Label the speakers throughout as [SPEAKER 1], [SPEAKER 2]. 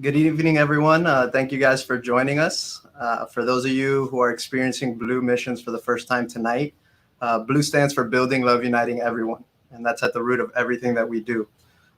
[SPEAKER 1] Good evening, everyone. Thank you guys for joining us. For those of you who are experiencing Blue missions for the first time tonight, Blue stands for Building Love Uniting Everyone, and that's at the root of everything that we do.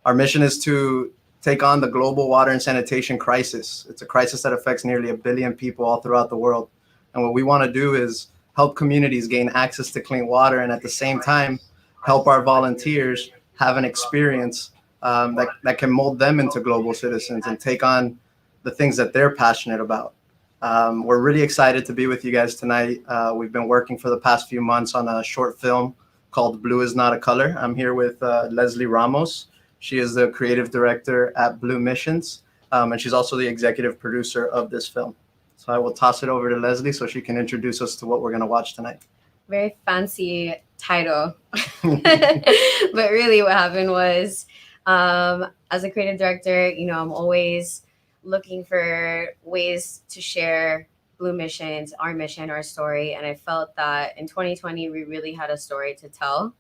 [SPEAKER 1] Our mission is to take on the global water and sanitation crisis. It's a crisis that affects nearly 1 billion people all throughout the world. And what we want to do is help communities gain access to clean water and at the same time help our volunteers have an experience that can mold them into global citizens and take on the things that they're passionate about. We're really excited to be with you guys tonight. We've been working for the past few months on a short film called Blue is Not a Color. I'm here with Leslie Ramos. She is the creative director at Blue Missions, and she's also the executive producer of this film. So I will toss it over to Leslie so she can introduce us to what we're going to watch tonight.
[SPEAKER 2] Very fancy title. But really what happened was, as a creative director, I'm always looking for ways to share Blue Missions, our mission, our story. And I felt that in 2020, we really had a story to tell.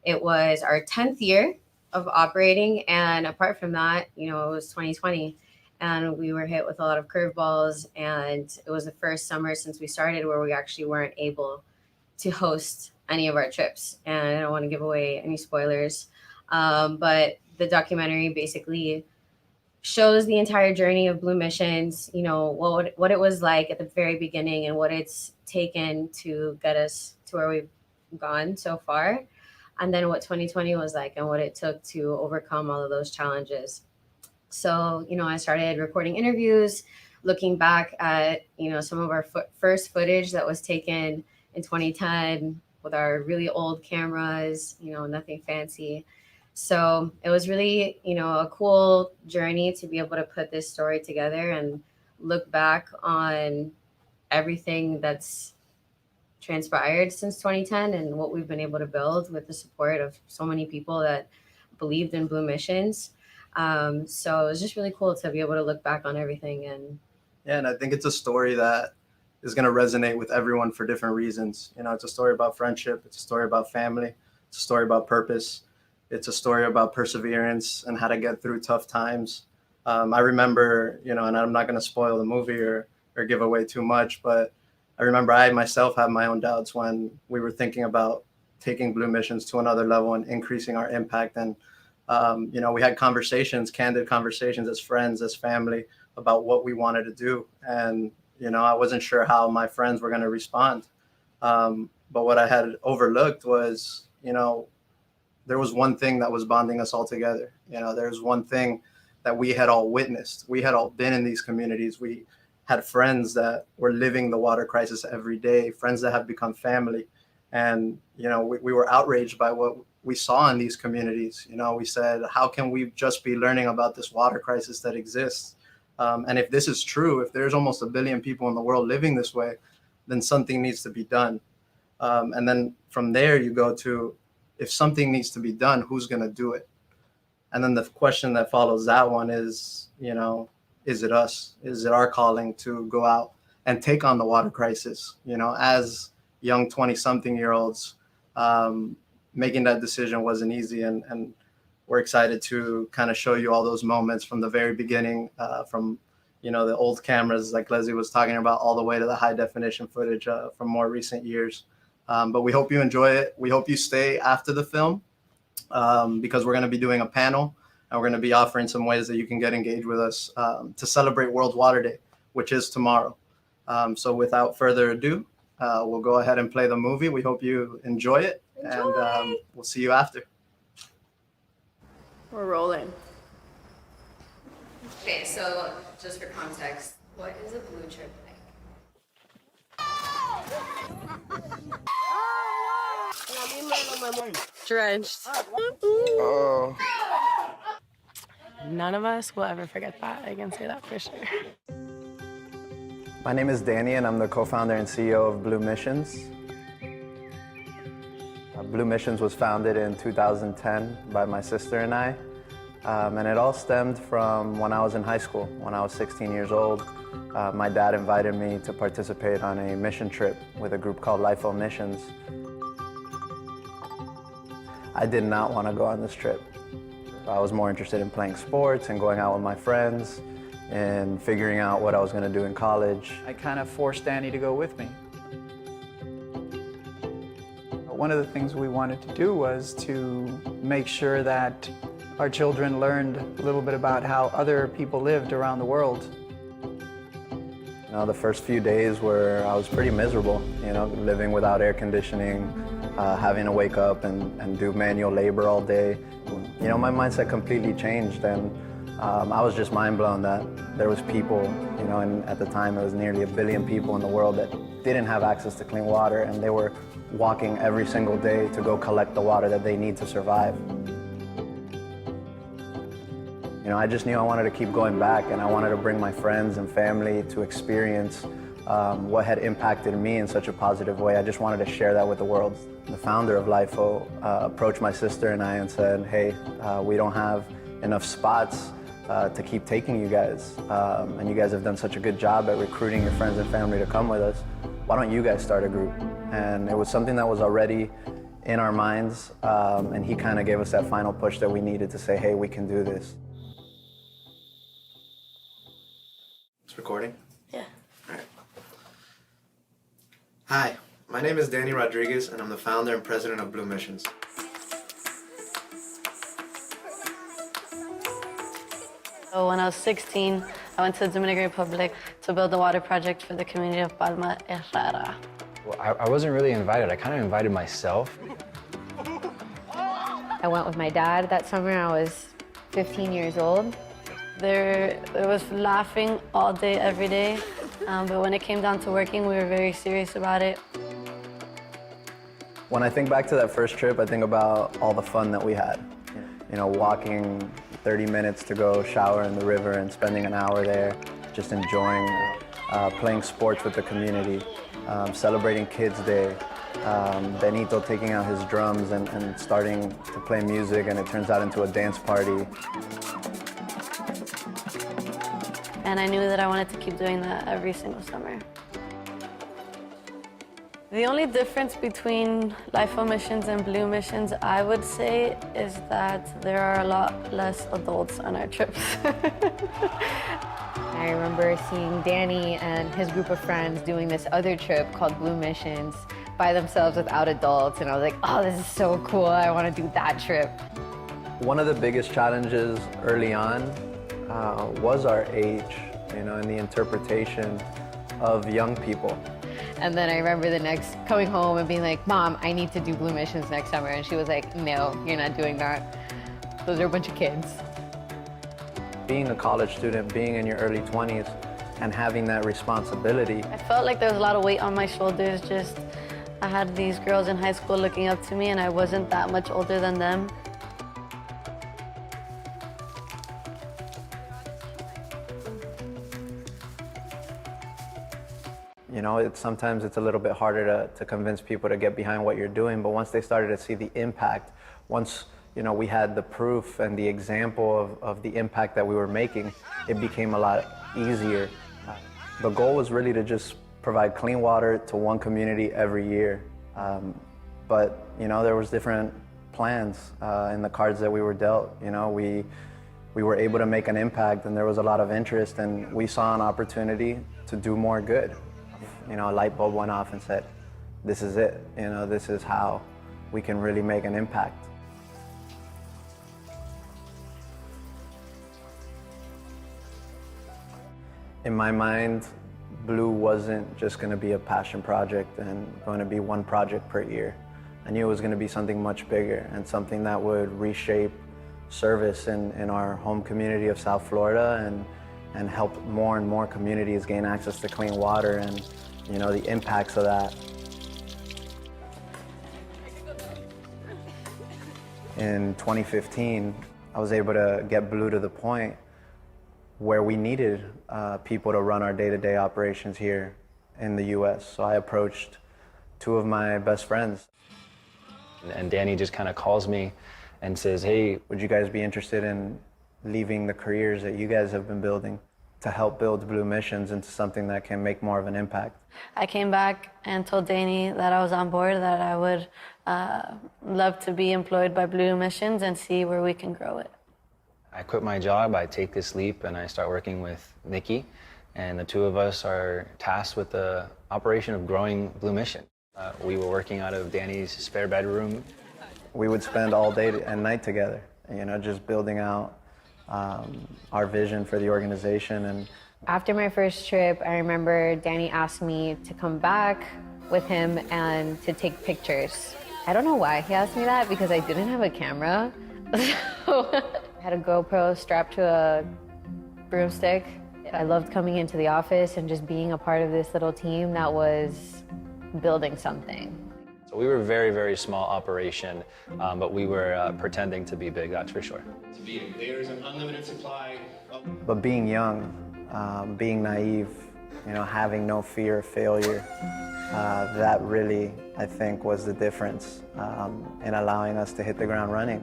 [SPEAKER 2] It was our 10th year of operating. And apart from that, it was 2020. And we were hit with a lot of curveballs. And it was the first summer since we started where we actually weren't able to host any of our trips. And I don't want to give away any spoilers. But the documentary basically shows the entire journey of Blue Missions, what it was like at the very beginning and what it's taken to get us to where we've gone so far. And then what 2020 was like and what it took to overcome all of those challenges. So, I started recording interviews, looking back at, some of our first footage that was taken in 2010 with our really old cameras, nothing fancy. So it was really, a cool journey to be able to put this story together and look back on everything that's transpired since 2010 and what we've been able to build with the support of so many people that believed in Blue Missions. So it was just really cool to be able to look back on everything. And
[SPEAKER 1] Yeah, and I think it's a story that is going to resonate with everyone for different reasons. It's a story about friendship, it's a story about family, it's a story about purpose, it's a story about perseverance and how to get through tough times. I remember, and I'm not going to spoil the movie or give away too much, but I remember I myself had my own doubts when we were thinking about taking Blue Missions to another level and increasing our impact. And, we had conversations, candid conversations as friends, as family about what we wanted to do. And, I wasn't sure how my friends were going to respond. But what I had overlooked was, there was one thing that was bonding us all together. There's one thing that we had all witnessed. We had all been in these communities. We had friends that were living the water crisis every day, friends that have become family. And, we were outraged by what we saw in these communities. We said, how can we just be learning about this water crisis that exists? And if this is true, if there's almost 1 billion people in the world living this way, then something needs to be done. And then from there, you go to, if something needs to be done, who's going to do it? And then the question that follows that one is, is it us? Is it our calling to go out and take on the water crisis? As young 20-something-year-olds, making that decision wasn't easy. And we're excited to kind of show you all those moments from the very beginning, from, the old cameras like Leslie was talking about, all the way to the high definition footage from more recent years. But we hope you enjoy it. We hope you stay after the film because we're going to be doing a panel and we're going to be offering some ways that you can get engaged with us to celebrate World Water Day, which is tomorrow. So without further ado, we'll go ahead and play the movie. We hope you enjoy it. And we'll see you after.
[SPEAKER 2] we're rolling. Okay, so just for context, what is a blue trip like?
[SPEAKER 3] Drenched.
[SPEAKER 4] Oh.
[SPEAKER 3] None of us will ever forget that. I can say that for sure.
[SPEAKER 1] My name is Danny, and I'm the co-founder and CEO of Blue Missions. Blue Missions was founded in 2010 by my sister and I. And it all stemmed from when I was in high school. When I was 16 years old, my dad invited me to participate on a mission trip with a group called Life on Missions. I did not want to go on this trip. I was more interested in playing sports and going out with my friends. and figuring out what I was going to do in college.
[SPEAKER 5] I kind of forced Danny to go with me. One of the things we wanted to do was to make sure that our children learned a little bit about how other people lived around the world.
[SPEAKER 1] You know, the first few days where I was pretty miserable, you know, living without air conditioning, having to wake up and do manual labor all day. You know, my mindset completely changed, and I was just mind blown that there was people, you know, and at the time it was nearly 1 billion people in the world that didn't have access to clean water, and they were walking every single day to go collect the water that they need to survive. You know, I just knew I wanted to keep going back, and I wanted to bring my friends and family to experience what had impacted me in such a positive way. I just wanted to share that with the world. The founder of LIFO approached my sister and I and said, hey, we don't have enough spots to keep taking you guys. And you guys have done such a good job at recruiting your friends and family to come with us. Why don't you guys start a group? And it was something that was already in our minds, and he kind of gave us that final push that we needed to say, hey, we can do this. It's recording?
[SPEAKER 3] Yeah.
[SPEAKER 1] All right. Hi, my name is Danny Rodriguez, and I'm the founder and president of Blue Missions.
[SPEAKER 3] So when I was 16, I went to the Dominican Republic to build a water project for the community of Palma Herrera.
[SPEAKER 6] Well, I wasn't really invited. I kind of invited myself.
[SPEAKER 2] I went with my dad that summer. I was 15 years old.
[SPEAKER 3] There was laughing all day, every day, but when it came down to working, we were very serious about it.
[SPEAKER 1] When I think back to that first trip, I think about all the fun that we had. You know, walking 30 minutes to go shower in the river and spending an hour there, just enjoying, playing sports with the community, celebrating Kids Day, Benito taking out his drums and starting to play music, and it turns out into a dance party.
[SPEAKER 3] And I knew that I wanted to keep doing that every single summer. The only difference between LIFO missions and Blue missions, I would say, is that there are a lot less adults on our trips.
[SPEAKER 2] I remember seeing Danny and his group of friends doing this other trip called Blue Missions by themselves without adults, and I was like, oh, this is so cool, I want to do that trip.
[SPEAKER 1] One of the biggest challenges early on was our age, you know, and the interpretation of young people.
[SPEAKER 2] And then I remember coming home and being like, Mom, I need to do Blue Missions next summer. And she was like, no, you're not doing that. Those are a bunch of kids.
[SPEAKER 1] Being a college student, being in your early 20s, and having that responsibility.
[SPEAKER 3] I felt like there was a lot of weight on my shoulders. Just, I had these girls in high school looking up to me, and I wasn't that much older than them.
[SPEAKER 1] You know, sometimes it's a little bit harder to convince people to get behind what you're doing, but once they started to see the impact, once, you know, we had the proof and the example of the impact that we were making, it became a lot easier. The goal was really to just provide clean water to one community every year. But, you know, there was different plans in the cards that we were dealt. You know, we were able to make an impact, and there was a lot of interest, and we saw an opportunity to do more good. You know, a light bulb went off and said, this is it. You know, this is how we can really make an impact. In my mind, Blue wasn't just going to be a passion project and going to be one project per year. I knew it was going to be something much bigger and something that would reshape service in our home community of South Florida and help more and more communities gain access to clean water, and, you know, the impacts of that. In 2015, I was able to get Blue to the point where we needed people to run our day-to-day operations here in the US. So I approached two of my best friends.
[SPEAKER 6] And Danny just kind of calls me and says, hey,
[SPEAKER 1] would you guys be interested in leaving the careers that you guys have been building to help build Blue Missions into something that can make more of an impact?
[SPEAKER 3] I came back and told Danny that I was on board, that I would love to be employed by Blue Missions and see where we can grow it.
[SPEAKER 6] I quit my job, I take this leap and I start working with Nikki, and the two of us are tasked with the operation of growing Blue Mission. We were working out of Danny's spare bedroom.
[SPEAKER 1] We would spend all day and night together, just building out our vision for the organization. And
[SPEAKER 2] After my first trip, I remember Danny asked me to come back with him and to take pictures. I don't know why he asked me that, because I didn't have a camera. So I had a GoPro strapped to a broomstick. I loved coming into the office and just being a part of this little team that was building something.
[SPEAKER 6] So we were a very, very small operation, but we were pretending to be big, that's for sure.
[SPEAKER 7] There's an unlimited supply of...
[SPEAKER 1] But being young, being naive, having no fear of failure, that really, I think, was the difference in allowing us to hit the ground running.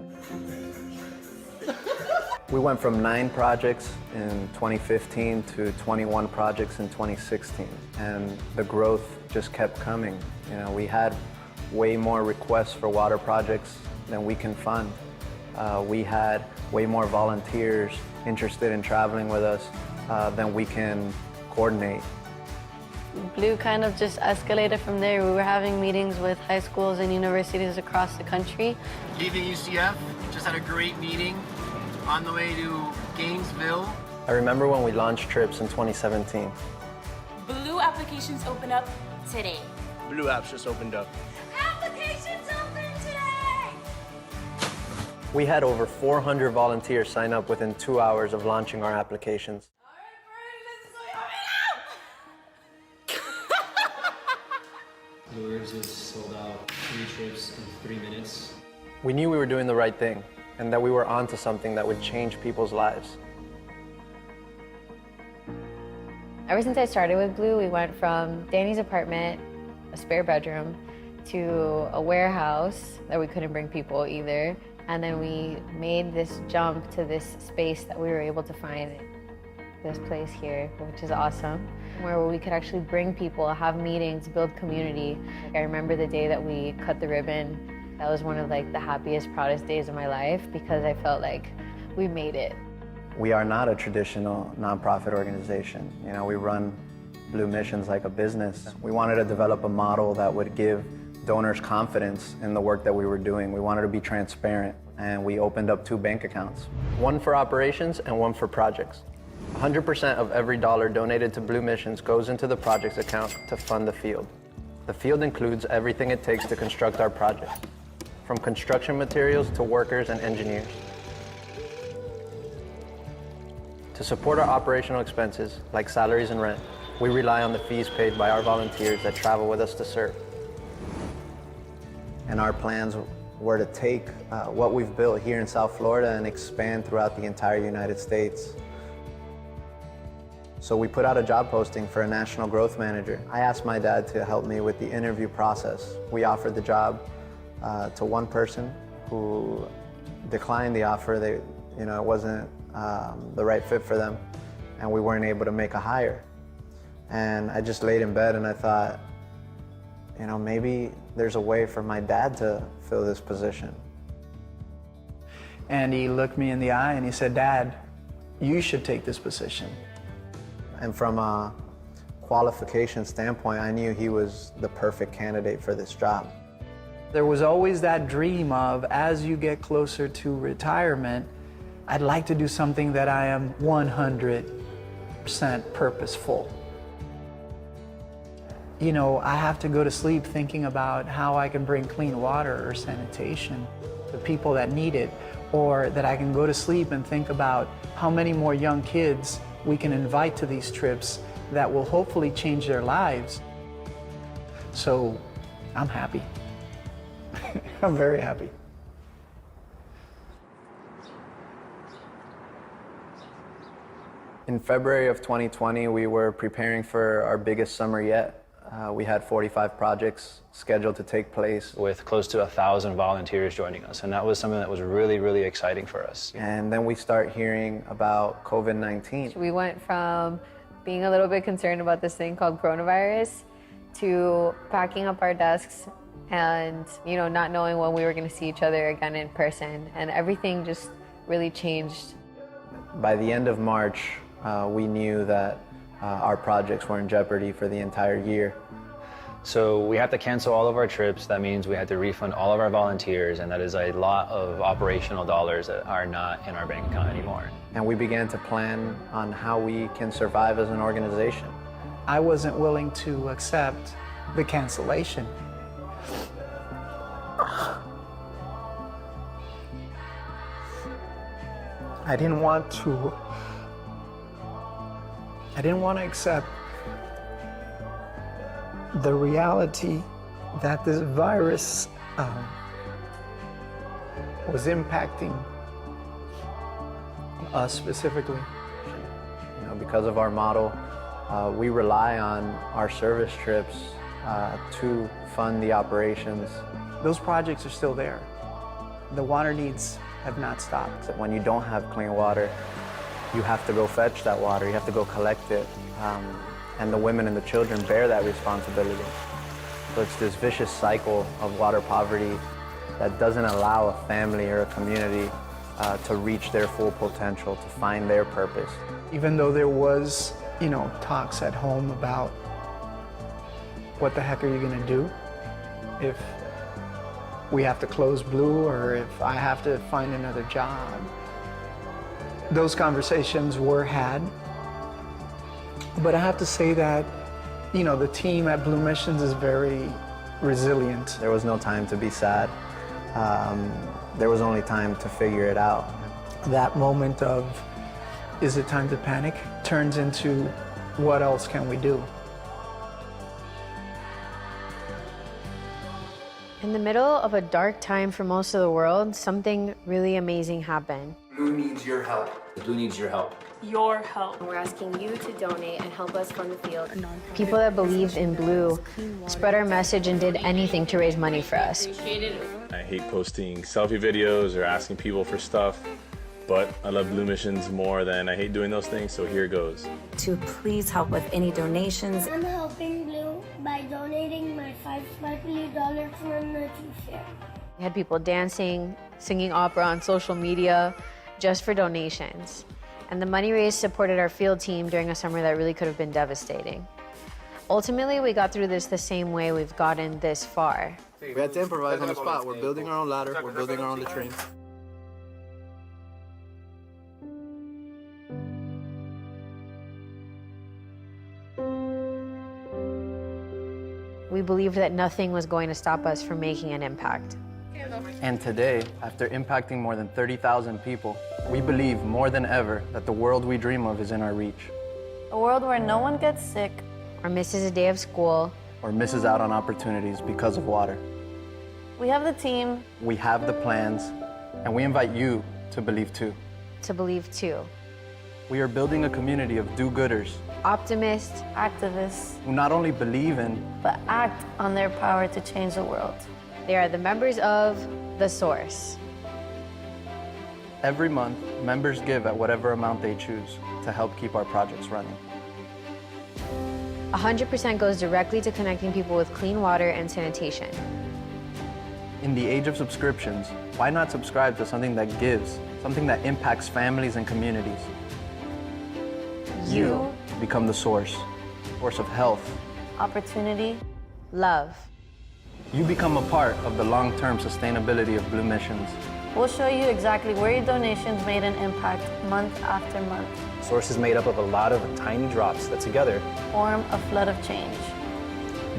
[SPEAKER 1] We went from 9 projects in 2015 to 21 projects in 2016, and the growth just kept coming. We had way more requests for water projects than we can fund. We had way more volunteers interested in traveling with us than we can coordinate.
[SPEAKER 3] Blue kind of just escalated from there. We were having meetings with high schools and universities across the country.
[SPEAKER 7] Leaving UCF, just had a great meeting on the way to Gainesville.
[SPEAKER 1] I remember when we launched trips in 2017.
[SPEAKER 8] Blue applications open up today.
[SPEAKER 7] Blue Apps just opened up.
[SPEAKER 8] Applications open today!
[SPEAKER 1] We had over 400 volunteers sign up within 2 hours of launching our applications.
[SPEAKER 9] Lures is sold out 3 trips in 3 minutes.
[SPEAKER 1] We knew we were doing the right thing and that we were onto something that would change people's lives.
[SPEAKER 2] Ever since I started with Blue, we went from Danny's apartment, a spare bedroom, to a warehouse that we couldn't bring people either. And then we made this jump to this space that we were able to find, this place here, which is awesome, where we could actually bring people, have meetings, build community. I remember the day that we cut the ribbon. That was one of the happiest, proudest days of my life, because I felt like we made it.
[SPEAKER 1] We are not a traditional nonprofit organization. We run Blue Missions like a business. We wanted to develop a model that would give donors confidence in the work that we were doing. We wanted to be transparent, and we opened up 2 bank accounts, one for operations and one for projects. 100% of every dollar donated to Blue Missions goes into the projects account to fund the field. The field includes everything it takes to construct our projects, from construction materials to workers and engineers. To support our operational expenses, like salaries and rent, we rely on the fees paid by our volunteers that travel with us to serve. And our plans were to take what we've built here in South Florida and expand throughout the entire United States. So we put out a job posting for a national growth manager. I asked my dad to help me with the interview process. We offered the job to one person who declined the offer. It wasn't the right fit for them, and we weren't able to make a hire. And I just laid in bed and I thought, maybe there's a way for my dad to fill this position.
[SPEAKER 5] And he looked me in the eye and he said, "Dad, you should take this position."
[SPEAKER 1] And from a qualification standpoint, I knew he was the perfect candidate for this job.
[SPEAKER 5] There was always that dream of, as you get closer to retirement, I'd like to do something that I am 100% purposeful. I have to go to sleep thinking about how I can bring clean water or sanitation to people that need it, or that I can go to sleep and think about how many more young kids we can invite to these trips that will hopefully change their lives. So I'm happy. I'm very happy.
[SPEAKER 1] In February of 2020, we were preparing for our biggest summer yet. We had 45 projects scheduled to take place.
[SPEAKER 6] With close to 1,000 volunteers joining us, and that was something that was really, really exciting for us.
[SPEAKER 1] And then we start hearing about COVID-19.
[SPEAKER 2] We went from being a little bit concerned about this thing called coronavirus to packing up our desks and, not knowing when we were going to see each other again in person. And everything just really changed.
[SPEAKER 5] By the end of March, we knew that our projects were in jeopardy for the entire year.
[SPEAKER 6] So we have to cancel all of our trips. That means we had to refund all of our volunteers, and that is a lot of operational dollars that are not in our bank account anymore.
[SPEAKER 5] And we began to plan on how we can survive as an organization. I wasn't willing to accept the cancellation. I didn't want to accept the reality that this virus was impacting us specifically. You know, because of our model, we rely on our service trips to fund the operations. Those projects are still there. The water needs have not stopped. When you don't have clean water, you have to go fetch that water, you have to go collect it. And the women and the children bear that responsibility. So it's this vicious cycle of water poverty that doesn't allow a family or a community to reach their full potential, to find their purpose. Even though there was, talks at home about what the heck are you gonna do if we have to close Blue or if I have to find another job. Those conversations were had. But I have to say that, the team at Blue Missions is very resilient. There was no time to be sad. There was only time to figure it out. That moment of, is it time to panic, turns into, what else can we do?
[SPEAKER 2] In the middle of a dark time for most of the world, something really amazing happened.
[SPEAKER 1] Blue needs your help.
[SPEAKER 6] Blue needs your help.
[SPEAKER 8] Your help.
[SPEAKER 2] We're asking you to donate and help us fund the field. People that believed in Blue spread our message and did anything to raise money for us.
[SPEAKER 10] I hate posting selfie videos or asking people for stuff, but I love Blue Missions more than I hate doing those things, so here goes.
[SPEAKER 11] To please help with any donations.
[SPEAKER 12] I'm helping Blue by donating my $5 sparkly dollars from the fair.
[SPEAKER 2] We had people dancing, singing opera on social media just for donations. And the money raised supported our field team during a summer that really could have been devastating. Ultimately, we got through this the same way we've gotten this far.
[SPEAKER 1] We had to improvise on the spot. We're building our own ladder. We're building our own latrine.
[SPEAKER 2] We believed that nothing was going to stop us from making an impact.
[SPEAKER 5] And today, after impacting more than 30,000 people, we believe more than ever that the world we dream of is in our reach.
[SPEAKER 3] A world where no one gets sick
[SPEAKER 2] or misses a day of school
[SPEAKER 5] or misses out on opportunities because of water.
[SPEAKER 3] We have the team.
[SPEAKER 5] We have the plans, and we invite you to believe too.
[SPEAKER 2] To believe too.
[SPEAKER 5] We are building a community of do-gooders,
[SPEAKER 2] optimists,
[SPEAKER 3] activists,
[SPEAKER 5] who not only believe in,
[SPEAKER 3] but act on their power to change the world.
[SPEAKER 2] They are the members of The Source.
[SPEAKER 5] Every month, members give at whatever amount they choose to help keep our projects running.
[SPEAKER 2] 100% goes directly to connecting people with clean water and sanitation.
[SPEAKER 5] In the age of subscriptions, why not subscribe to something that gives, something that impacts families and communities? You become the source of health,
[SPEAKER 3] opportunity,
[SPEAKER 2] love.
[SPEAKER 5] You become a part of the long-term sustainability of Blue Missions.
[SPEAKER 3] We'll show you exactly where your donations made an impact month after month.
[SPEAKER 6] Source is made up of a lot of tiny drops that together
[SPEAKER 3] form a flood of change.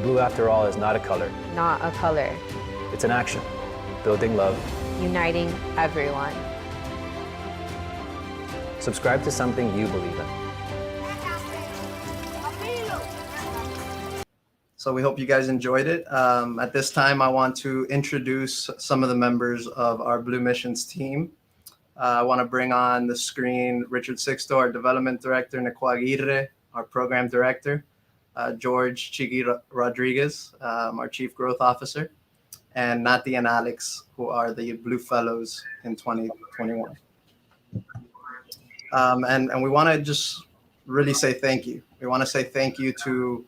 [SPEAKER 6] Blue, after all, is not a color.
[SPEAKER 2] Not a color.
[SPEAKER 6] It's an action. Building love.
[SPEAKER 2] Uniting everyone.
[SPEAKER 6] Subscribe to something you believe in.
[SPEAKER 1] So we hope you guys enjoyed it. At this time, I want to introduce some of the members of our Blue Missions team. I want to bring on the screen Richard Sixto, our Development Director, Nicole Aguirre, our Program Director, George Chigi Rodriguez, our Chief Growth Officer, and Nati and Alex, who are the Blue Fellows in 2021. And we want to just really say thank you. We want to say thank you to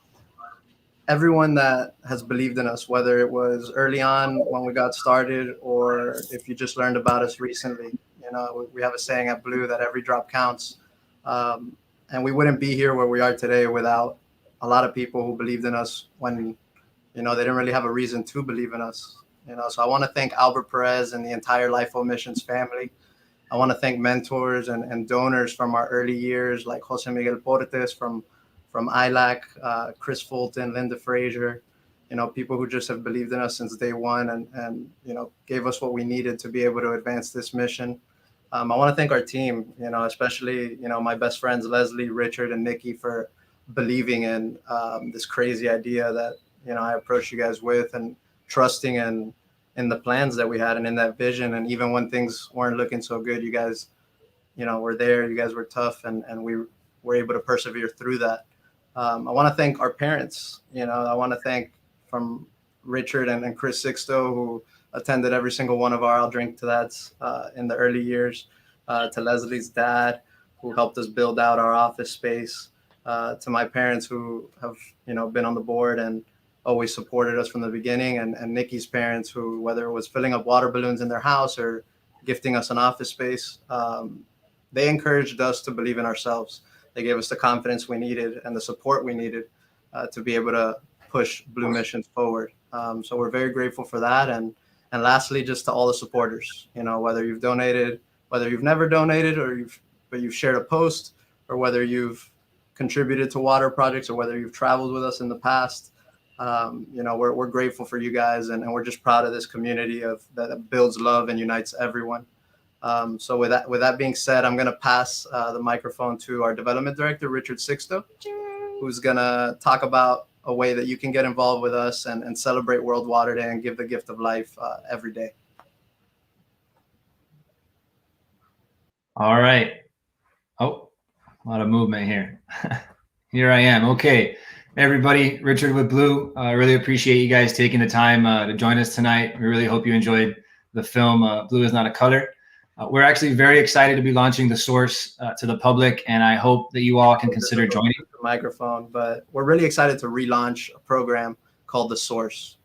[SPEAKER 1] everyone that has believed in us, whether it was early on when we got started or if you just learned about us recently. You know, we have a saying at Blue that every drop counts. And we wouldn't be here where we are today without a lot of people who believed in us when, you know, they didn't really have a reason to believe in us. You know, so I want to thank Albert Perez and the entire LIFO Missions family. I want to thank mentors and donors from our early years, like Jose Miguel Portes from ILAC, Chris Fulton, Linda Frazier, you know, people who just have believed in us since day one and you know, gave us what we needed to be able to advance this mission. I want to thank our team, you know, especially, you know, my best friends, Leslie, Richard, and Nikki, for believing in this crazy idea that, you know, I approached you guys with, and trusting in the plans that we had and in that vision. And even when things weren't looking so good, you guys, you know, were there, you guys were tough, and we were able to persevere through that. I want to thank our parents. You know, I want to thank from Richard and Chris Sixto, who attended every single one of our I'll Drink to That's in the early years, to Leslie's dad, who helped us build out our office space, to my parents who have, you know, been on the board and always supported us from the beginning, and Nikki's parents, who, whether it was filling up water balloons in their house or gifting us an office space, they encouraged us to believe in ourselves. They gave us the confidence we needed and the support we needed to be able to push Blue Missions forward. So we're very grateful for that. And lastly, just to all the supporters, you know, whether you've donated, whether you've never donated, but you've shared a post, or whether you've contributed to water projects, or whether you've traveled with us in the past, you know, we're grateful for you guys, and we're just proud of this community that builds love and unites everyone. So with that being said, I'm going to pass the microphone to our development director, Richard Sixto, who's going to talk about a way that you can get involved with us and celebrate World Water Day and give the gift of life every day.
[SPEAKER 13] All right. Oh, a lot of movement here. Here I am. Okay, everybody, Richard with Blue. I really appreciate you guys taking the time to join us tonight. We really hope you enjoyed the film Blue is Not a Color. We're actually very excited to be launching The Source to the public, and I hope that you all can consider joining.
[SPEAKER 1] The microphone, but we're really excited to relaunch a program called The Source.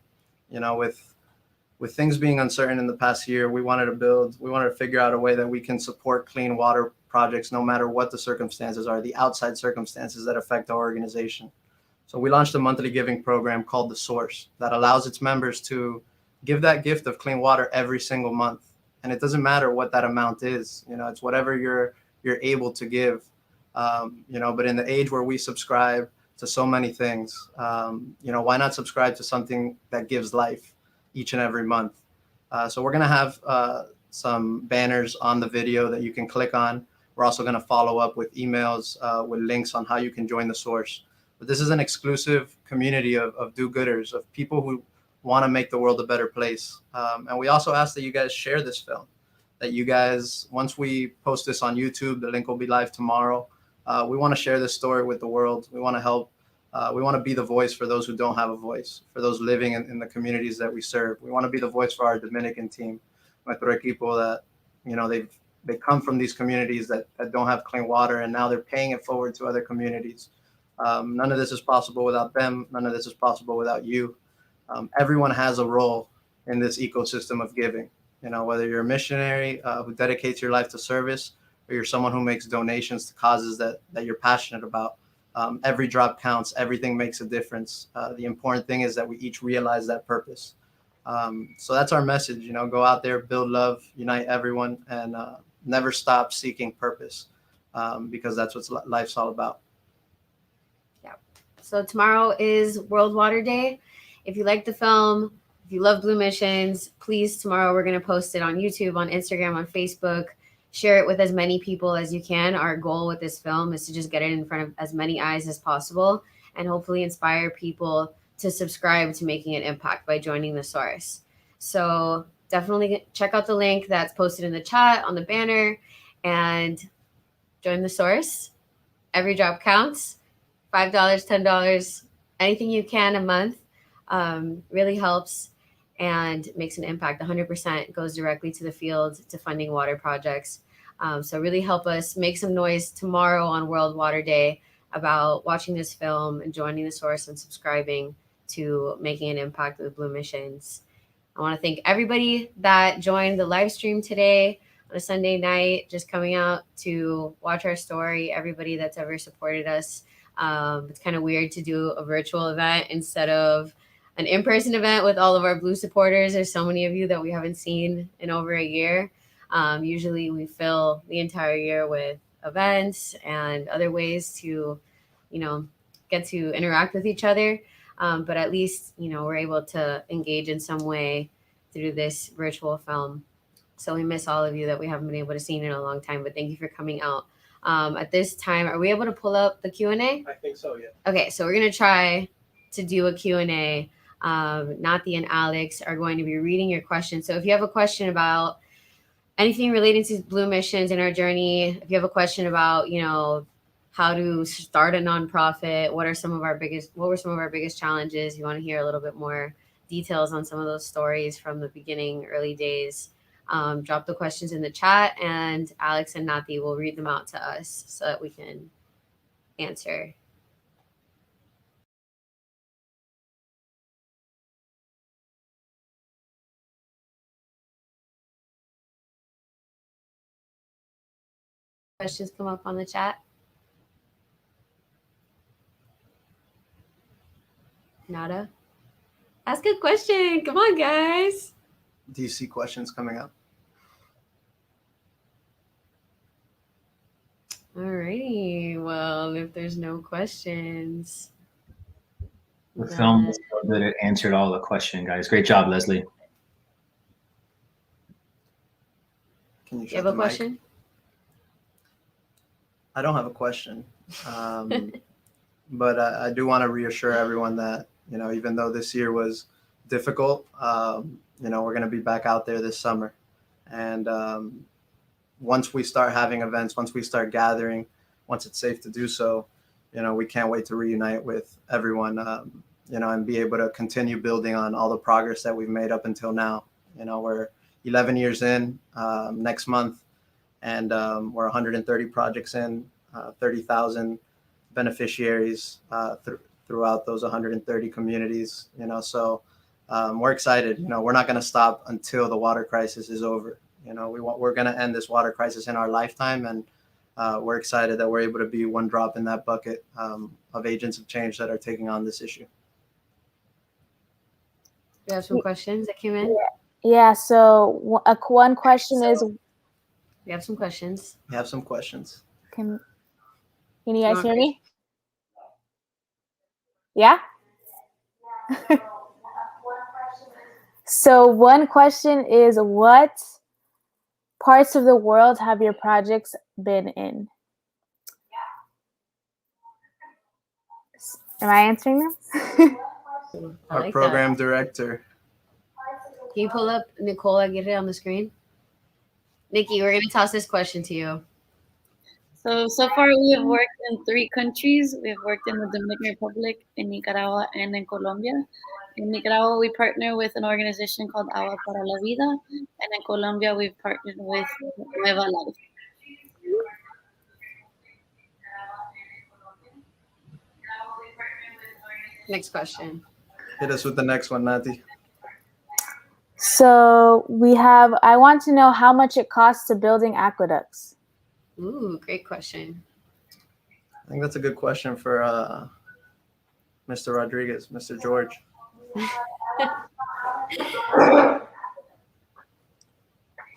[SPEAKER 1] You know, with things being uncertain in the past year, we wanted to figure out a way that we can support clean water projects no matter what the circumstances are, the outside circumstances that affect our organization. So we launched a monthly giving program called The Source that allows its members to give that gift of clean water every single month. And it doesn't matter what that amount is, you know, it's whatever you're able to give, you know, but in the age where we subscribe to so many things, you know, why not subscribe to something that gives life each and every month? So we're going to have some banners on the video that you can click on. We're also going to follow up with emails with links on how you can join The Source. But this is an exclusive community of do-gooders, of people who want to make the world a better place. And we also ask that you guys share this film, that you guys, once we post this on YouTube, the link will be live tomorrow. We want to share this story with the world. We want to help. We want to be the voice for those who don't have a voice, for those living in the communities that we serve. We want to be the voice for our Dominican team, nuestro equipo, that, you know, they come from these communities that don't have clean water, and now they're paying it forward to other communities. None of this is possible without them. None of this is possible without you. Everyone has a role in this ecosystem of giving. You know, whether you're a missionary who dedicates your life to service, or you're someone who makes donations to causes that you're passionate about. Every drop counts. Everything makes a difference. The important thing is that we each realize that purpose. So that's our message. You know, go out there, build love, unite everyone, and never stop seeking purpose, because that's what life's all about.
[SPEAKER 2] Yeah. So tomorrow is World Water Day. If you like the film, if you love Blue Missions, please, tomorrow we're going to post it on YouTube, on Instagram, on Facebook. Share it with as many people as you can. Our goal with this film is to just get it in front of as many eyes as possible, and hopefully inspire people to subscribe to making an impact by joining The Source. So definitely check out the link that's posted in the chat, on the banner, and join The Source. Every drop counts. $5, $10, anything you can a month really helps and makes an impact. 100% goes directly to the field, to funding water projects. So really help us make some noise tomorrow on World Water Day about watching this film and joining The Source and subscribing to making an impact with Blue Missions. I want to thank everybody that joined the live stream today. on a Sunday night, just coming out to watch our story. Everybody that's ever supported us. It's kind of weird to do a virtual event instead of an in-person event with all of our Blue supporters. There's so many of you that we haven't seen in over a year. Usually we fill the entire year with events and other ways to, get to interact with each other. But at least, we're able to engage in some way through this virtual film. So we miss all of you that we haven't been able to see in a long time, but thank you for coming out. At this time, are we able to pull up the Q&A?
[SPEAKER 1] I think so, yeah.
[SPEAKER 2] Okay, so we're going to try to do a Q&A. Nati and Alex are going to be reading your questions. So if you have a question about anything related to Blue Missions and our journey, if you have a question about, how to start a nonprofit, what were some of our biggest challenges, you want to hear a little bit more details on some of those stories from the beginning, early days, drop the questions in the chat, and Alex and Nati will read them out to us so that we can answer. Questions come up on the chat? Nada? Ask a question. Come on, guys.
[SPEAKER 1] Do you see questions coming up?
[SPEAKER 2] Alrighty. Well, if there's no questions.
[SPEAKER 13] The film was so good it answered all the question, guys. Great job, Leslie.
[SPEAKER 1] Can you
[SPEAKER 2] You have a question?
[SPEAKER 1] I don't have a question. But I do want to reassure everyone that, even though this year was difficult, we're going to be back out there this summer. And once we start having events, once we start gathering, once it's safe to do so, we can't wait to reunite with everyone, and be able to continue building on all the progress that we've made up until now. We're 11 years in next month, and we're 130 projects in, 30,000 beneficiaries throughout those 130 communities. So we're excited. We're not going to stop until the water crisis is over. We're going to end this water crisis in our lifetime, and we're excited that we're able to be one drop in that bucket of agents of change that are taking on this issue.
[SPEAKER 2] You have some questions that came in?
[SPEAKER 14] Yeah, so one question is...
[SPEAKER 2] We have some questions.
[SPEAKER 1] We have some questions.
[SPEAKER 14] Can you guys hear me? Yeah? So one question is, what parts of the world have your projects been in? Am I answering them?
[SPEAKER 1] Our program director.
[SPEAKER 2] Can you pull up Nicole Aguirre on the screen? Nikki, we're going to toss this question to you.
[SPEAKER 15] So far we have worked in 3 countries. We have worked in the Dominican Republic, in Nicaragua, and in Colombia. In Nicaragua, we partner with an organization called Agua para la Vida, and in Colombia, we've partnered with Nueva Life.
[SPEAKER 2] Next question.
[SPEAKER 1] Hit us with the next one, Nati.
[SPEAKER 14] So I want to know how much it costs to building aqueducts.
[SPEAKER 2] Ooh, great question.
[SPEAKER 1] I think that's a good question for Mr. Rodriguez, Mr. George.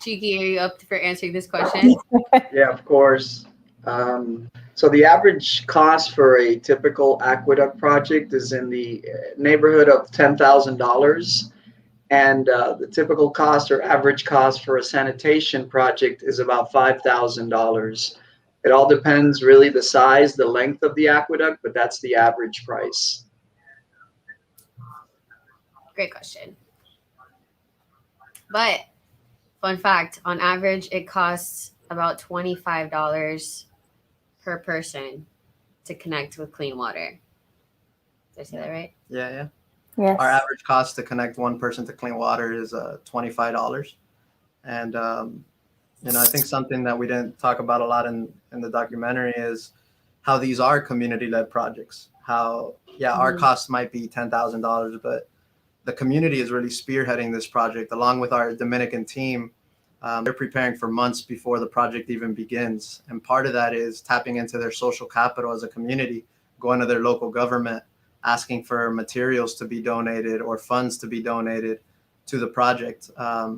[SPEAKER 2] Cheeky, are you up for answering this question?
[SPEAKER 16] Yeah, of course. So the average cost for a typical aqueduct project is in the neighborhood of $10,000. And the typical cost or average cost for a sanitation project is about $5,000. It all depends really the size, the length of the aqueduct, but that's the average price.
[SPEAKER 2] Great question. But fun fact, on average, it costs about $25 per person to connect with clean water. Did I say that right?
[SPEAKER 1] Yeah.
[SPEAKER 14] Yes.
[SPEAKER 1] Our average cost to connect one person to clean water is $25. And, I think something that we didn't talk about a lot in the documentary is how these are community-led projects. How, our cost might be $10,000, but the community is really spearheading this project along with our Dominican team. They're preparing for months before the project even begins. And part of that is tapping into their social capital as a community, going to their local government, asking for materials to be donated or funds to be donated to the project.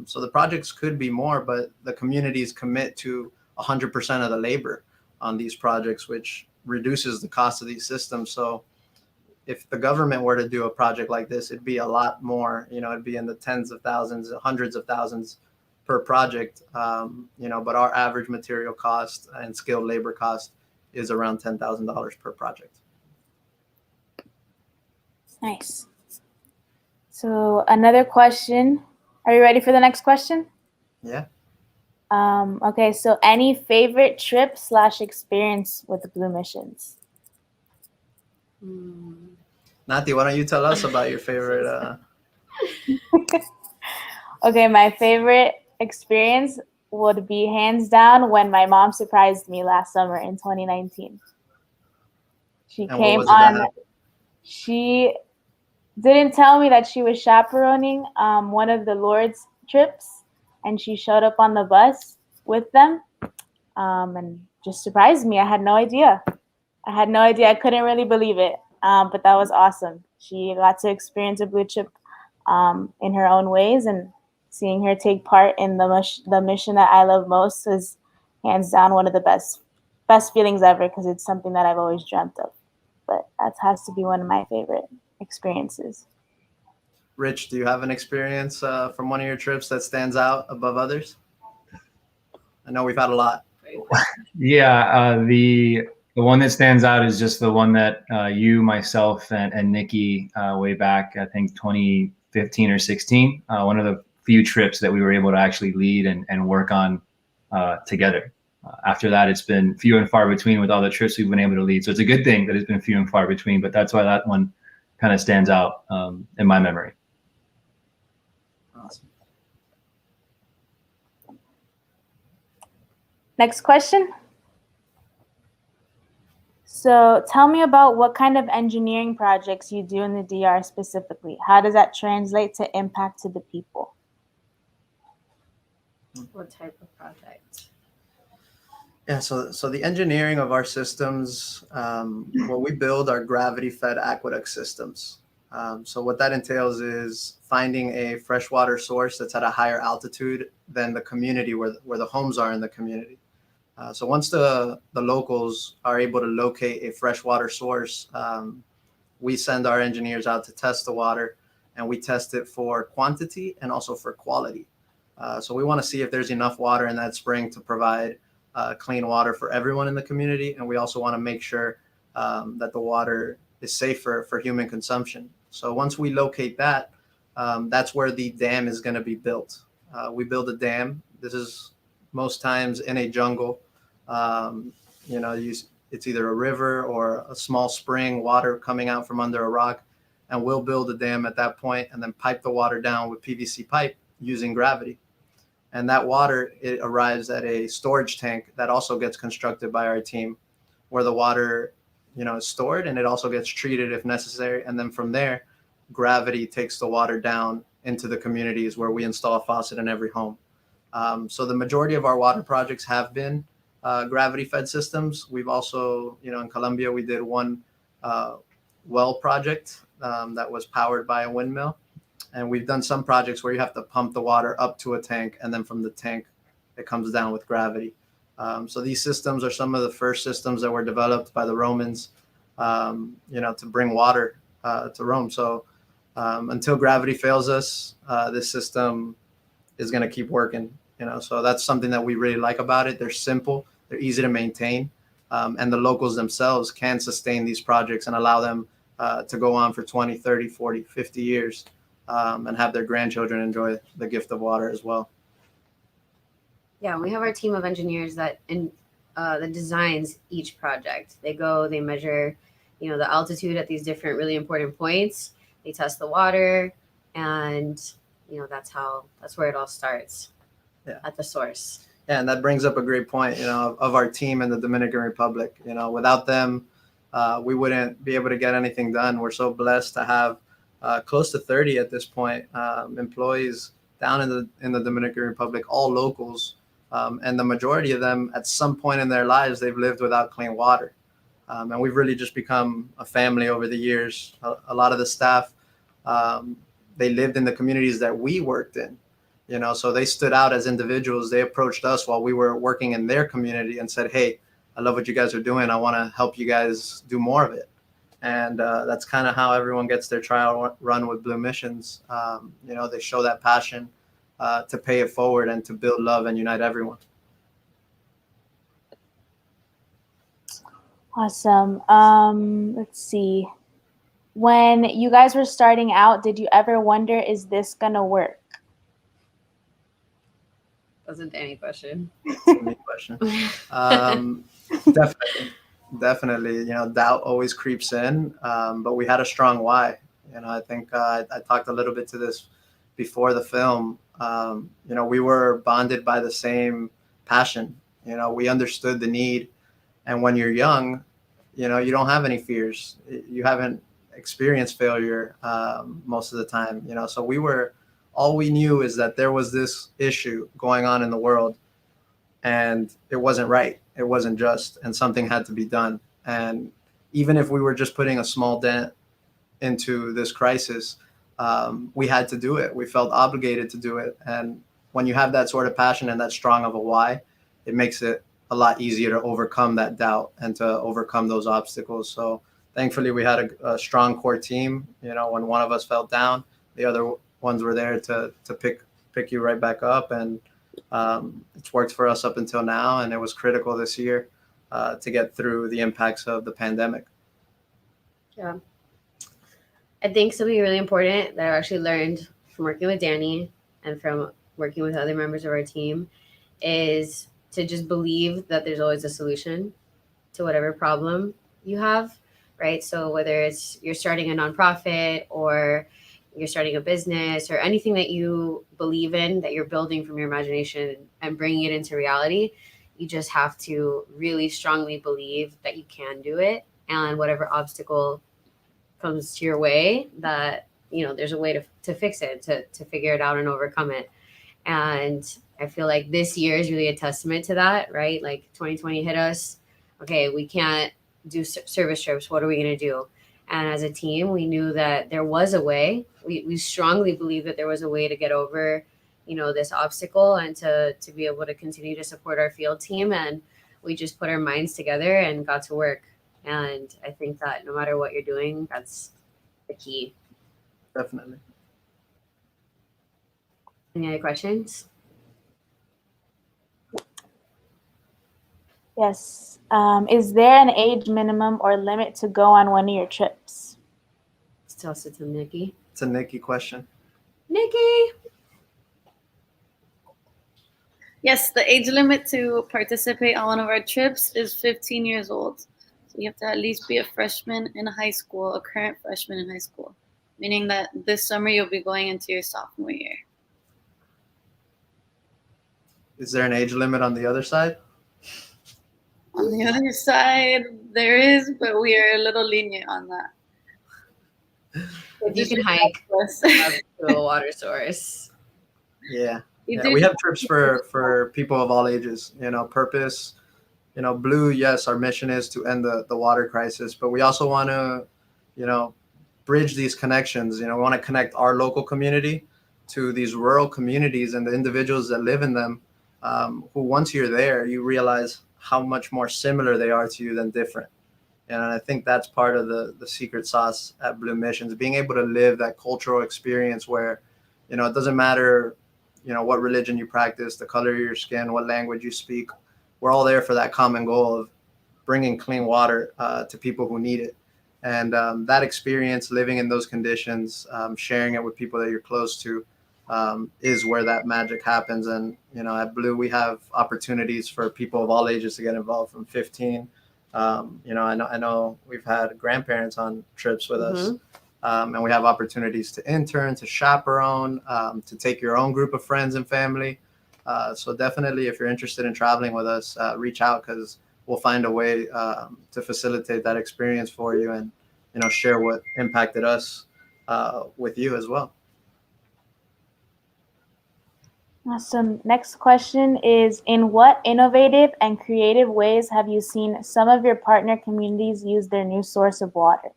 [SPEAKER 1] So the projects could be more, but the communities commit to 100% of the labor on these projects, which reduces the cost of these systems. So if the government were to do a project like this, it'd be a lot more, it'd be in the tens of thousands, hundreds of thousands per project, but our average material cost and skilled labor cost is around $10,000 per project.
[SPEAKER 14] Nice. So another question. Are you ready for the next question?
[SPEAKER 1] Yeah.
[SPEAKER 14] Okay, so any favorite trip / experience with the Blue Missions?
[SPEAKER 1] Nati, why don't you tell us about your favorite?
[SPEAKER 14] Okay, my favorite experience would be hands down when my mom surprised me last summer in 2019. She came on. She didn't tell me that she was chaperoning one of the Lord's trips, and she showed up on the bus with them and just surprised me. I had no idea. I couldn't really believe it, but that was awesome. She got to experience a blue chip in her own ways, and seeing her take part in the mission that I love most is hands down one of the best feelings ever, because it's something that I've always dreamt of. But that has to be one of my favorite experiences.
[SPEAKER 1] Rich, do you have an experience from one of your trips that stands out above others? I know we've had a lot.
[SPEAKER 13] Yeah, the one that stands out is just the one that you, myself, and Nikki way back, I think 2015 or 16, one of the few trips that we were able to actually lead and work on together. After that, it's been few and far between with all the trips we've been able to lead. So it's a good thing that it's been few and far between, but that's why that one kind of stands out in my memory.
[SPEAKER 1] Awesome.
[SPEAKER 14] Next question. So tell me about what kind of engineering projects you do in the DR specifically. How does that translate to impact to the people?
[SPEAKER 2] What type of project?
[SPEAKER 1] Yeah, so the engineering of our systems, what we build are gravity-fed aqueduct systems. So what that entails is finding a freshwater source that's at a higher altitude than the community where the homes are in the community. So once the locals are able to locate a freshwater source, we send our engineers out to test the water, and we test it for quantity and also for quality. So we want to see if there's enough water in that spring to provide clean water for everyone in the community. And we also want to make sure that the water is safe for human consumption. So once we locate that, that's where the dam is going to be built. We build a dam. This is most times in a jungle. It's either a river or a small spring, water coming out from under a rock. And we'll build a dam at that point and then pipe the water down with PVC pipe using gravity. And that water, it arrives at a storage tank that also gets constructed by our team, where the water, is stored, and it also gets treated if necessary. And then from there, gravity takes the water down into the communities where we install a faucet in every home. So the majority of our water projects have been gravity-fed systems. We've also, in Colombia, we did one well project that was powered by a windmill. And we've done some projects where you have to pump the water up to a tank, and then from the tank, it comes down with gravity. So these systems are some of the first systems that were developed by the Romans, to bring water to Rome. So until gravity fails us, this system is going to keep working. So that's something that we really like about it. They're simple, they're easy to maintain, and the locals themselves can sustain these projects and allow them to go on for 20, 30, 40, 50 years. And have their grandchildren enjoy the gift of water as well.
[SPEAKER 2] Yeah, we have our team of engineers that designs each project. They go, they measure, the altitude at these different really important points. They test the water, and that's where it all starts.
[SPEAKER 1] Yeah.
[SPEAKER 2] At the source.
[SPEAKER 1] Yeah, and that brings up a great point, of our team in the Dominican Republic. Without them, we wouldn't be able to get anything done. We're so blessed to have close to 30 at this point, employees down in the Dominican Republic, all locals, and the majority of them at some point in their lives they've lived without clean water, and we've really just become a family over the years. A lot of the staff, they lived in the communities that we worked in, so they stood out as individuals. They approached us while we were working in their community and said, "Hey, I love what you guys are doing. I want to help you guys do more of it." And that's kind of how everyone gets their trial run with Blue Missions. They show that passion to pay it forward and to build love and unite everyone.
[SPEAKER 14] Awesome. Let's see. When you guys were starting out, did you ever wonder, is this gonna work?
[SPEAKER 2] That's a Danny question.
[SPEAKER 1] Question. Definitely. Doubt always creeps in, but we had a strong why. I think I talked a little bit to this before the film. We were bonded by the same passion. We understood the need, and when you're young, you don't have any fears. You haven't experienced failure most of the time. So all we knew is that there was this issue going on in the world, and it wasn't right. It wasn't just, and something had to be done. And even if we were just putting a small dent into this crisis, we had to do it. We felt obligated to do it. And when you have that sort of passion and that strong of a why, it makes it a lot easier to overcome that doubt and to overcome those obstacles. So thankfully we had a strong core team. When one of us fell down, the other ones were there to pick you right back up. And it's worked for us up until now, and it was critical this year to get through the impacts of the pandemic.
[SPEAKER 2] Yeah. I think something really important that I actually learned from working with Danny and from working with other members of our team is to just believe that there's always a solution to whatever problem you have, right? So whether it's you're starting a nonprofit or you're starting a business or anything that you believe in, that you're building from your imagination and bringing it into reality, you just have to really strongly believe that you can do it. And whatever obstacle comes to your way, that, there's a way to fix it, to figure it out and overcome it. And I feel like this year is really a testament to that, right? Like 2020 hit us. Okay, we can't do service trips. What are we going to do? And as a team, we knew that there was a way. We strongly believe that there was a way to get over, this obstacle and to be able to continue to support our field team. And we just put our minds together and got to work. And I think that no matter what you're doing, that's the key.
[SPEAKER 1] Definitely.
[SPEAKER 2] Any other questions?
[SPEAKER 14] Yes. Is there an age minimum or limit to go on one of your trips?
[SPEAKER 2] Let's toss it to Nikki.
[SPEAKER 1] It's a Nikki question.
[SPEAKER 2] Nikki!
[SPEAKER 15] Yes, the age limit to participate on one of our trips is 15 years old. So you have to at least be a freshman in high school, a current freshman in high school, meaning that this summer you'll be going into your sophomore year.
[SPEAKER 1] Is there an age limit on the other side?
[SPEAKER 15] On the other side, there is, but we are a little lenient on that.
[SPEAKER 2] If you can hike to a water source.
[SPEAKER 1] Yeah. We have trips for people of all ages. Purpose. Blue, yes, our mission is to end the water crisis, but we also want to, bridge these connections. We want to connect our local community to these rural communities and the individuals that live in them, who once you're there, you realize how much more similar they are to you than different. And I think that's part of the secret sauce at Blue Missions, being able to live that cultural experience where, it doesn't matter, what religion you practice, the color of your skin, what language you speak. We're all there for that common goal of bringing clean water to people who need it. And that experience, living in those conditions, sharing it with people that you're close to, is where that magic happens. And, at Blue, we have opportunities for people of all ages to get involved from 15. I know we've had grandparents on trips with us, and we have opportunities to intern, to chaperone, to take your own group of friends and family. So definitely, if you're interested in traveling with us, reach out, because we'll find a way to facilitate that experience for you and, share what impacted us with you as well.
[SPEAKER 14] Awesome. Next question is, in what innovative and creative ways have you seen some of your partner communities use their new source of water?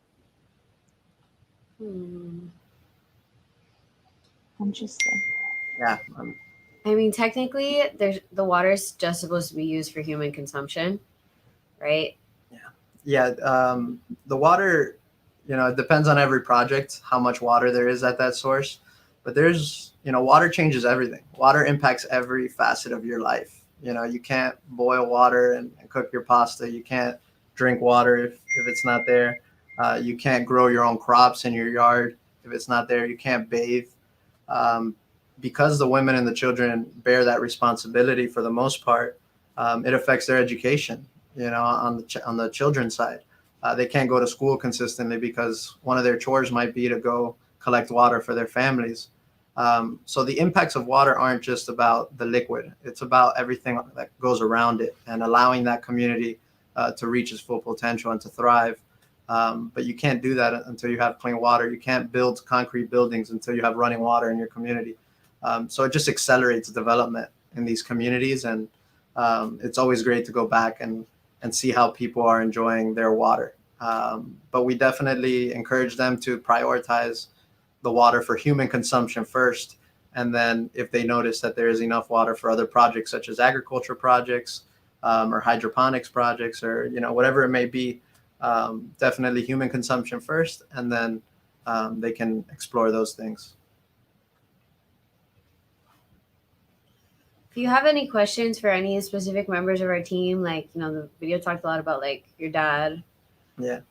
[SPEAKER 14] Interesting.
[SPEAKER 1] Yeah.
[SPEAKER 2] I mean, technically, the water is just supposed to be used for human consumption, right?
[SPEAKER 1] Yeah. The water, it depends on every project, how much water there is at that source. But water changes everything. Water impacts every facet of your life. You can't boil water and cook your pasta. You can't drink water if it's not there. You can't grow your own crops in your yard if it's not there. You can't bathe. Because the women and the children bear that responsibility for the most part, it affects their education. On the children's side, they can't go to school consistently because one of their chores might be to go collect water for their families. So the impacts of water aren't just about the liquid; it's about everything that goes around it and allowing that community to reach its full potential and to thrive. But you can't do that until you have clean water. You can't build concrete buildings until you have running water in your community. So it just accelerates development in these communities, and it's always great to go back and see how people are enjoying their water. But we definitely encourage them to prioritize the water for human consumption first. And then if they notice that there is enough water for other projects, such as agriculture projects or hydroponics projects, or whatever it may be, definitely human consumption first, and then they can explore those things.
[SPEAKER 2] If you have any questions for any specific members of our team, like, the video talked a lot about like your dad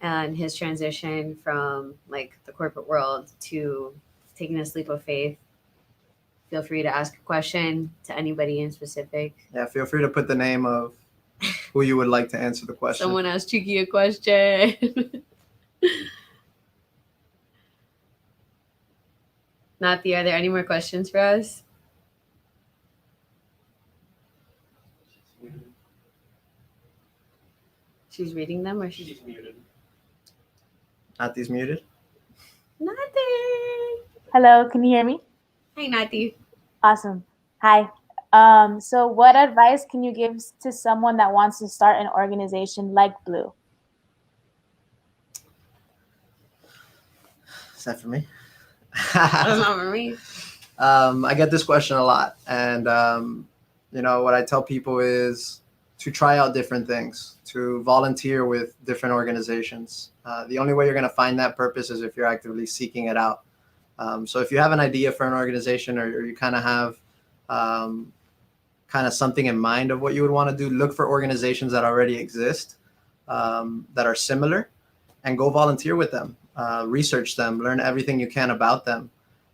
[SPEAKER 2] and his transition from like the corporate world to taking a leap of faith, feel free to ask a question to anybody in specific.
[SPEAKER 1] Yeah, feel free to put the name of who you would like to answer the question.
[SPEAKER 2] Someone asked Cheeky a question. Nathi, are there any more questions for us? She's reading them, or she's
[SPEAKER 1] muted. Nathi's muted.
[SPEAKER 2] Nathi.
[SPEAKER 14] Hello, can you hear me?
[SPEAKER 2] Hi, Nathi.
[SPEAKER 14] Awesome. Hi. So what advice can you give to someone that wants to start an organization like Blue?
[SPEAKER 1] Is that for me?
[SPEAKER 2] That's not for me.
[SPEAKER 1] I get this question a lot, and what I tell people is to try out different things, to volunteer with different organizations. The only way you're going to find that purpose is if you're actively seeking it out. So if you have an idea for an organization, or you kind of have something in mind of what you would want to do, look for organizations that already exist, that are similar, and go volunteer with them. Research them, learn everything you can about them.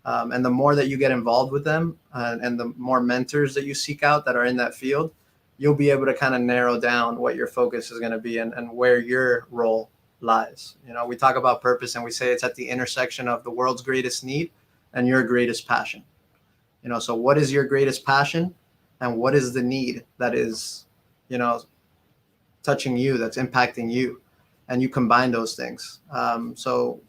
[SPEAKER 1] And the more that you get involved with them, and the more mentors that you seek out that are in that field, you'll be able to kind of narrow down what your focus is going to be, and where your role lies. We talk about purpose, and we say it's at the intersection of the world's greatest need and your greatest passion. So what is your greatest passion, and what is the need that is, touching you, that's impacting you, and you combine those things. So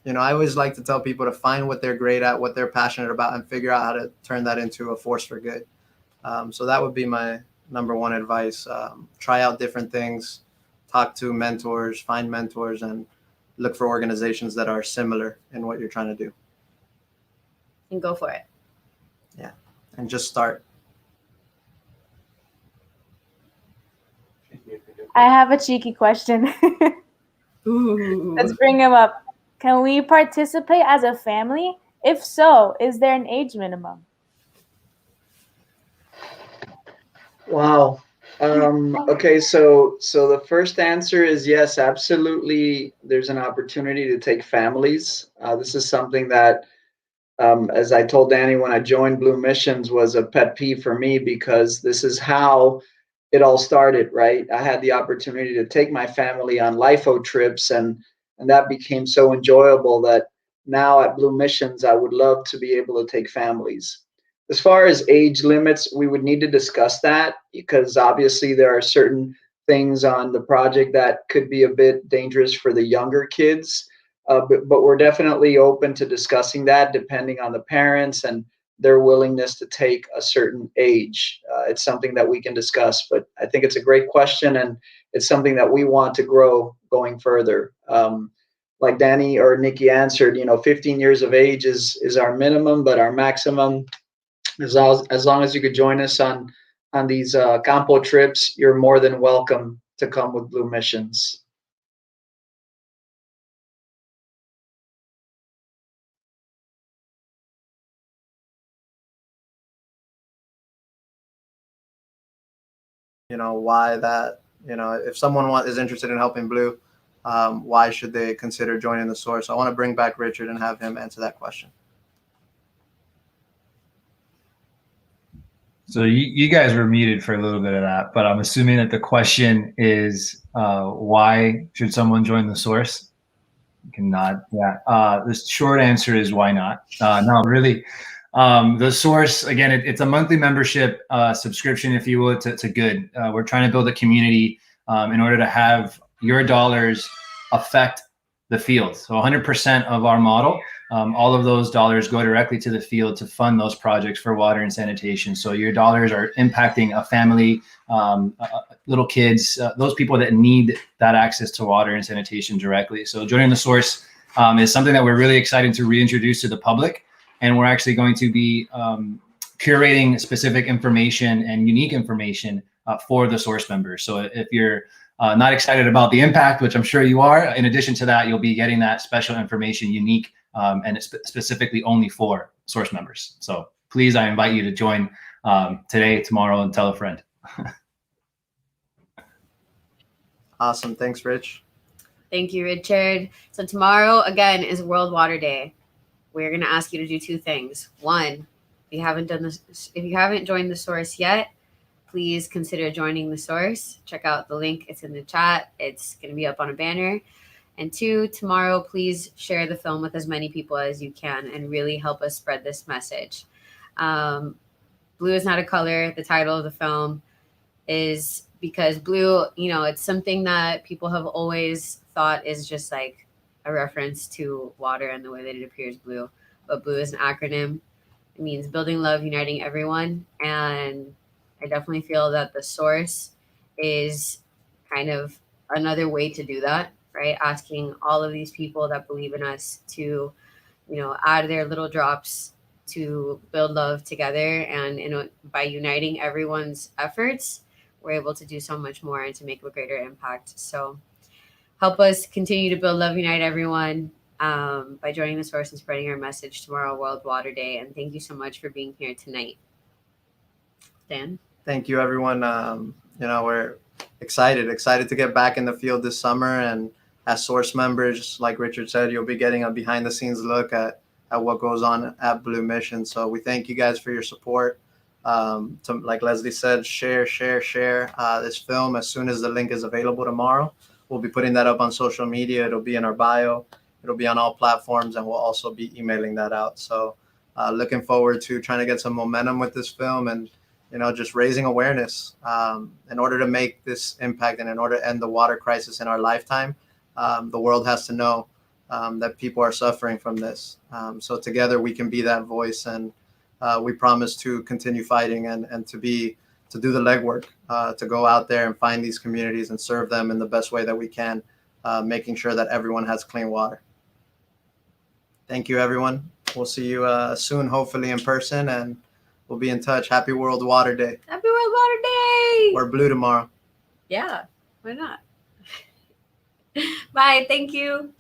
[SPEAKER 1] I always like to tell people to find what they're great at, what they're passionate about, and figure out how to turn that into a force for good. So that would be my number one advice. Try out different things, talk to mentors, find mentors, and look for organizations that are similar in what you're trying to do.
[SPEAKER 2] And go for it.
[SPEAKER 1] Yeah. And just start.
[SPEAKER 14] I have a cheeky question.
[SPEAKER 2] Ooh.
[SPEAKER 14] Let's bring him up. Can we participate as a family? If so, is there an age minimum?
[SPEAKER 16] Wow. Okay, so the first answer is yes, absolutely. There's an opportunity to take families. This is something that, as I told Danny when I joined Blue Missions, was a pet peeve for me, because this is how it all started, right? I had the opportunity to take my family on LIFO trips, and that became so enjoyable that now at Blue Missions, I would love to be able to take families. As far as age limits, we would need to discuss that, because obviously there are certain things on the project that could be a bit dangerous for the younger kids. But we're definitely open to discussing that, depending on the parents and their willingness to take a certain age. It's something that we can discuss, but I think it's a great question, and it's something that we want to grow going further. Like Danny or Nikki answered, 15 years of age is our minimum, but our maximum, as long as you could join us on these campo trips, you're more than welcome to come with Blue Missions.
[SPEAKER 1] Why that, if someone is interested in helping Blue, why should they consider joining the source? I want to bring back Richard and have him answer that question.
[SPEAKER 13] So you guys were muted for a little bit of that, but I'm assuming that the question is, why should someone join the source? You can nod. Yeah. The short answer is why not? No, really. The source, again, it's a monthly membership subscription, if you will, to Good. We're trying to build a community in order to have your dollars affect the field. So 100% of our model, all of those dollars go directly to the field to fund those projects for water and sanitation. So your dollars are impacting a family, little kids, those people that need that access to water and sanitation directly. So joining the source is something that we're really excited to reintroduce to the public. And we're actually going to be curating specific information and unique information for the source members. So if you're not excited about the impact, which I'm sure you are, in addition to that, you'll be getting that special information unique and it's specifically only for source members. So please, I invite you to join today, tomorrow, and tell a friend.
[SPEAKER 1] Awesome. Thanks, Rich.
[SPEAKER 2] Thank you, Richard. So tomorrow, again, is World Water Day. We're going to ask you to do two things. One, if you haven't joined the source yet, please consider joining the source. Check out the link. It's in the chat. It's going to be up on a banner. And two, tomorrow, please share the film with as many people as you can and really help us spread this message. Blue is not a color. The title of the film is because blue, it's something that people have always thought is just like a reference to water and the way that it appears blue. But blue is an acronym. It means building love, uniting everyone. And I definitely feel that the source is kind of another way to do that, right? Asking all of these people that believe in us to, add their little drops to build love together. And by uniting everyone's efforts, we're able to do so much more and to make a greater impact. So help us continue to build love, unite everyone by joining the source and spreading our message tomorrow, World Water Day. And thank you so much for being here tonight. Dan?
[SPEAKER 1] Thank you, everyone. We're excited to get back in the field this summer. And as source members, like Richard said, you'll be getting a behind the scenes look at what goes on at Blue Mission. So we thank you guys for your support. Like Leslie said, share this film as soon as the link is available tomorrow. We'll be putting that up on social media. It'll be in our bio. It'll be on all platforms, and we'll also be emailing that out. So looking forward to trying to get some momentum with this film and, just raising awareness in order to make this impact and in order to end the water crisis in our lifetime. The world has to know that people are suffering from this. So together we can be that voice, and we promise to continue fighting and to do the legwork, to go out there and find these communities and serve them in the best way that we can, making sure that everyone has clean water. Thank you, everyone. We'll see you soon, hopefully in person, and we'll be in touch. Happy World Water Day.
[SPEAKER 2] Happy World Water Day!
[SPEAKER 1] We're blue tomorrow.
[SPEAKER 2] Yeah, why not? Bye. Thank you.